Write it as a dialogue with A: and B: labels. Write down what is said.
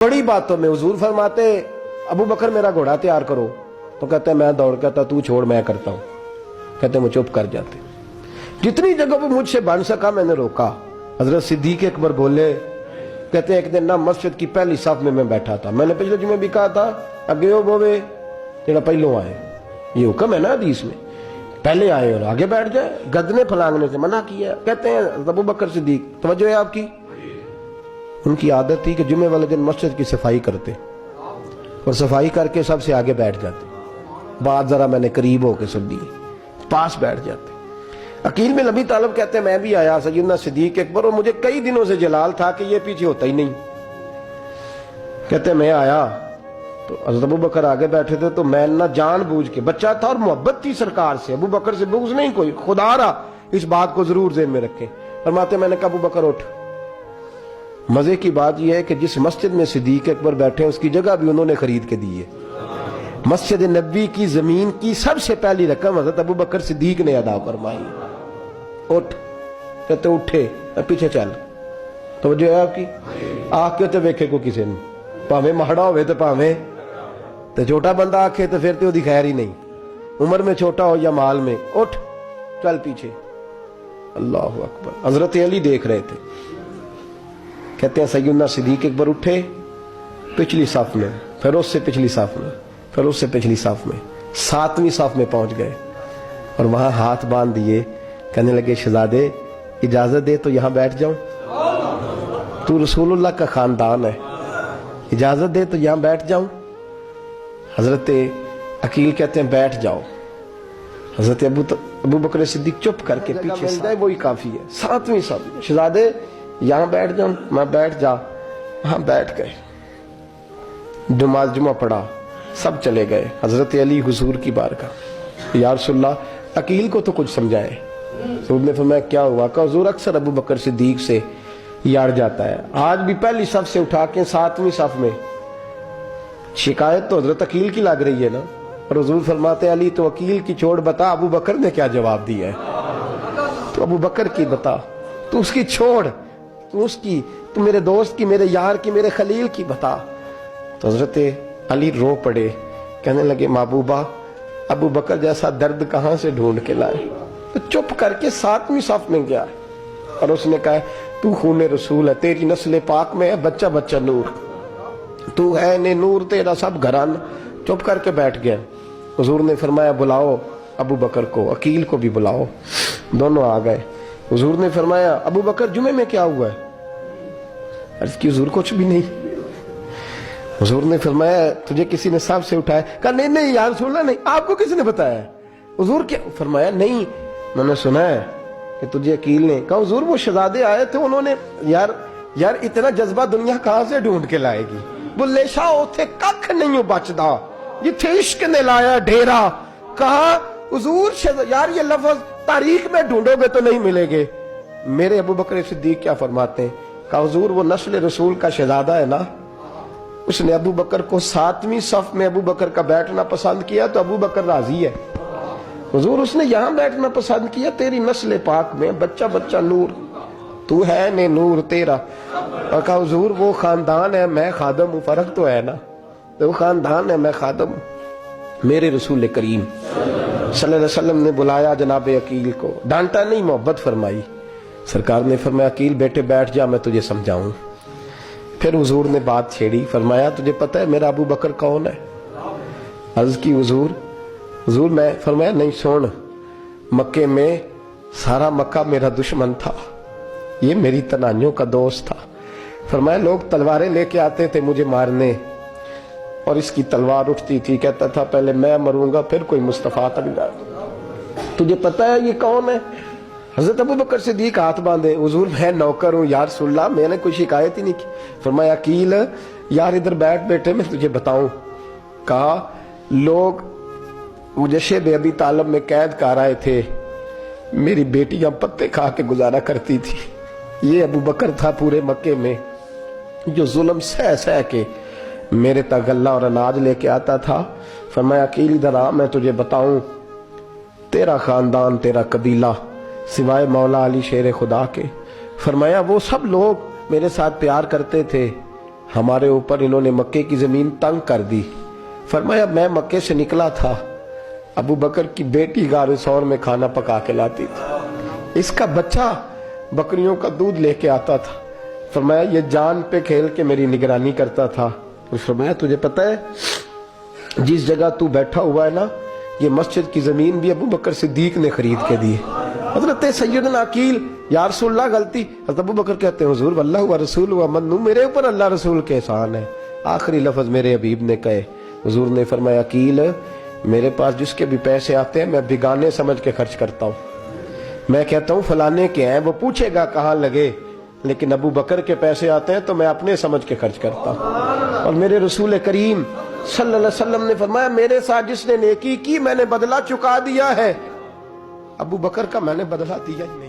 A: बड़ी बातों में हुजूर फरमाते अबू बकर मेरा घोड़ा तैयार करो, तो कहते हैं मैं दौड़, कहता तू छोड़ मैं करता हूं, कहते वो चुप कर जाते। जितनी जगह वो मुझसे बन सका मैंने रोका। हजरत सिद्दीक अकबर बोले, कहते हैं एक दिन ना मस्जिद की पहली साफ में मैं बैठा था, मैंने पिछले जुमे भी कहा था अगे हो बोवे जेड़ा पहलों आए, ये हुक्म है ना हदीस में, पहले आए और आगे बैठ जाए, गदने फलांगने से मना किया। कहते हैं अबू बकर सिद्दीक, तवज्जो है आपकी, उनकी आदत थी कि जुमे वाले दिन मस्जिद की सफाई करते और सफाई करके सबसे आगे बैठ जाते। बात जरा मैंने करीब होके सुन ली, पास बैठ जाते। अकील में नबी तालब कहते हैं मैं भी आया सैयदना सिद्दीक अकबर, और मुझे कई दिनों से जलाल था कि ये पीछे होता ही नहीं। कहते मैं आया तो हज़रत अबू बकर आगे बैठे थे, तो मैं ना जानबूझ के, बच्चा था और मोहब्बत थी सरकार से, अबू बकर से बुग़्ज़ नहीं कोई, खुदा रहा इस बात को जरूर ज़हन में रखें। फरमाते मैंने कहा अबू बकर उठ। मजे की बात यह है कि जिस मस्जिद में सिद्दीक अकबर बैठे हैं उसकी जगह भी उन्होंने खरीद के दी है। मस्जिद नबी की जमीन की सबसे पहली रकम हज़रत अबू बकर सिद्दीक ने अदा फरमाई। उठ, कहते उठे, पीछे चल, तो जो है आपकी आके तो वेखे को किसी ने, भावे माड़ा होवे तो भावे तो छोटा बंदा आखे तो फिर तो उसकी खैर ही नहीं, उम्र में छोटा हो या माल में। उठ चल पीछे। अल्लाह अकबर। हजरत अली देख रहे थे, कहते हैं सैयदना सिद्दीक अकबर उठे, पिछली साफ में, फिर उससे पिछली साफ में, फिर उससे पिछली साफ में, 7वीं साफ में पहुंच गए और वहां हाथ बांध दिए। कहने लगे शहजादे इजाजत दे तो यहां बैठ जाऊं, तू रसूलुल्लाह का खानदान है, इजाजत दे तो यहां बैठ जाऊं। हजरत अकील कहते हैं बैठ जाओ। हजरत अबू बकर सिद्दीक चुप करके पीछे से, वही काफी है, 7वीं साफ, शहजादे यहां बैठ जाऊं, मैं बैठ जा। वहां बैठ गए, नमाज जुमा पढ़ा, सब चले गए। हजरत अली हुजूर की बारगाह, या रसूलल्लाह अकील को तो कुछ समझाए। हुजूर ने फरमाया क्या हुआ? कहा हुजूर अक्सर अबू बकर सिद्दीक से यार जाता है, आज भी पहली सफ से उठा के 7वीं सफ में। शिकायत तो हजरत अकील की लग रही है ना, और हुजूर फरमाते अली तो अकील की छोड़, बता अबू बकर ने क्या जवाब दिया है, तो अबू बकर की बता, तू उसकी छोड़, तू उसकी, तू मेरे दोस्त की, मेरे यार की, मेरे खलील की बता। तो हजरत अली रो पड़े, कहने लगे महबूबा अबू बकर जैसा दर्द कहां से ढूंढ के लाए। तो चुप करके 7वीं साफ में गया और उसने कहा तू खून रसूल है, तेरी नस्ल पाक में है बच्चा बच्चा नूर, तू है ने नूर तेरा सब घरान। चुप करके बैठ गया। हुजूर ने फरमाया बुलाओ अबू बकर को, अकील को भी बुलाओ। दोनों आ गए। हुजूर ने फरमाया अबू बकर जुमे में क्या हुआ है? अर्ज की हुजूर कुछ भी नहीं। हुजूर ने फरमाया तुझे किसी ने सांप से उठाया? कहा नहीं नहीं यार रसूलल्लाह नहीं, आपको किसी ने बताया? हुजूर क्या? फरमाया नहीं मैंने सुना है कि तुझे अकील ने। कहा हुजूर वो शहजादे आए थे, उन्होंने यार इतना जज्बा दुनिया कहां से ढूंढ के लाएगी, बुल्ले शाह उथे कख नहीं बचदा जिथे इश्क ने लाया डेरा। कहा हुजूर यार ये लफ्ज तारीख में ढूंढोगे तो नहीं मिलेंगे। मेरे अबू बकर सिद्दीक क्या फरमाते हैं? कहा हुजूर वो नस्ल रसूल का शहजादा है ना, उसने अबू बकर को 7वीं सफ में अबू बकर का बैठना पसंद किया तो अबू बकर राजी है। हुजूर उसने यहां बैठना पसंद किया, तेरी नस्ल पाक में बच्चा बच्चा नूर, तू है ने नूर तेरा। और कहा हुजूर वो खानदान है मैं खादम हूं, फर्क तो है ना, वो खानदान है मैं खादम हूं। मेरे रसूल करीम सल्लल्लाहु अलैहि वसल्लम ने बुलाया जनाब अकील को, डांटा नहीं मोहब्बत फरमाई। सरकार ने फरमाया अकील बेटे बैठ जा मैं तुझे समझाऊं। फिर हुजूर ने बात छेड़ी, फरमाया तुझे पता है मेरा अबू बकर कौन है? अर्ज की हुजूर मैं, फरमाया नहीं सुन, मक्के में सारा मक्का मेरा दुश्मन था, ये मेरी तनाइयों का दोस्त था। फरमाया लोग तलवारें लेके आते थे मुझे मारने और इसकी तलवार उठती थी, कहता था पहले मैं मरूंगा फिर कोई मुस्तफा तक जाए। तुझे पता है ये कौन है? हजरत अबू बकर सिद्दीक हाथ बांधे, हुजूर मैं नौकर हूं यार रसूलल्लाह, मैंने कोई शिकायत ही नहीं की। फरमाया अकील यार इधर बैठ बेटे मैं तुझे बताऊं। कहा लोग मुझे शेब अबी तालब में कैद कर आए थे, मेरी बेटियां पत्ते खा के गुजारा करती थी, ये अबू बकर था पूरे मक्के में जो जुल्म सह सह के मेरे तक गल्ला और अनाज लेके आता था। फरमाया अकील इधर आ मैं तुझे बताऊं, तेरा खानदान तेरा कबीला सिवाय मौला अली शेर खुदा के, फरमाया वो सब लोग मेरे साथ प्यार करते थे, ہمارے اوپر انہوں نے مکے کی زمین تنگ کر دی. فرمایا میں مکے سے نکلا تھا, ابو بکر کی بیٹی غار ثور میں کھانا پکا کے لاتی تھی, اس کا بچہ بکریوں کا دودھ لے کے آتا تھا. فرمایا یہ جان پہ کھیل کے میری نگرانی کرتا تھا. فرمایا تجھے پتہ ہے جس جگہ تو بیٹھا ہوا ہے نا, یہ مسجد کی زمین بھی ابو بکر صدیق نے خرید کے دی. حضرت سیدنا عقیل, یا رسول اللہ غلطی. حضرت ابو بکر کہتے ہیں حضور واللہ و رسول و منو, میرے اوپر اللہ رسول کے احسان ہے. آخری لفظ میرے حبیب نے کہے. حضور نے فرمایا عقیل میرے پاس جس کے بھی پیسے آتے ہیں میں بگانے سمجھ کے خرچ کرتا ہوں. میں کہتا ہوں فلانے کے ہیں, وہ پوچھے گا کہاں لگے, لیکن ابو بکر کے پیسے آتے ہیں تو میں اپنے سمجھ کے خرچ کرتا ہوں. اور میرے رسول کریم صلی اللہ علیہ وسلم نے فرمایا میرے ساتھ جس نے نیکی کی میں نے بدلہ چکا دیا ہے, ابو بکر کا میں نے بدلہ دیا ہی نہیں.